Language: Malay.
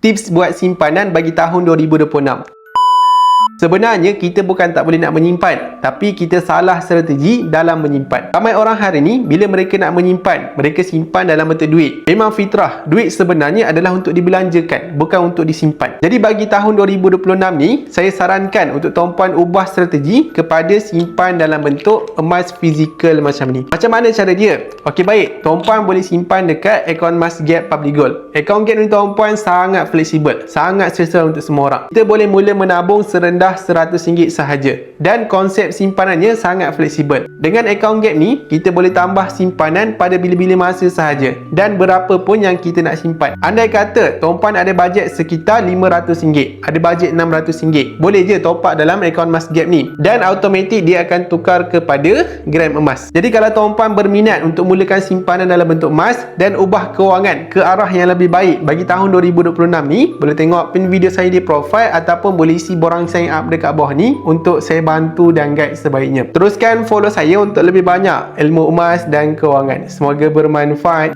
tips buat simpanan bagi tahun 2026. Sebenarnya kita bukan tak boleh nak menyimpan, tapi kita salah strategi dalam menyimpan. Ramai orang hari ni bila mereka nak menyimpan, mereka simpan dalam bentuk duit. Memang fitrah, duit sebenarnya adalah untuk dibelanjakan, bukan untuk disimpan. Jadi bagi tahun 2026 ni, saya sarankan untuk tuan-puan ubah strategi kepada simpan dalam bentuk emas fizikal macam ni. Macam mana cara dia? Okey, baik, tuan-puan boleh simpan dekat akaun Mas Gap Public Gold. Akaun Gap ni tuan-puan sangat fleksibel, sangat selesa untuk semua orang. Kita boleh mula menabung serendah RM100 sahaja, dan konsep simpanannya sangat fleksibel. Dengan akaun Gap ni, kita boleh tambah simpanan pada bila-bila masa sahaja dan berapa pun yang kita nak simpan. Andai kata tuan-puan ada bajet sekitar RM500, ada bajet RM600, boleh je top up dalam akaun Mas Gap ni, dan automatik dia akan tukar kepada gram emas. Jadi kalau tuan-puan berminat untuk mulakan simpanan dalam bentuk emas dan ubah kewangan ke arah yang lebih baik bagi tahun 2026 ni, boleh tengok pin video saya di profile ataupun boleh isi borang sign up dekat bawah ni untuk saya bantu dan guide sebaiknya. Teruskan follow saya untuk lebih banyak ilmu emas dan kewangan. Semoga bermanfaat.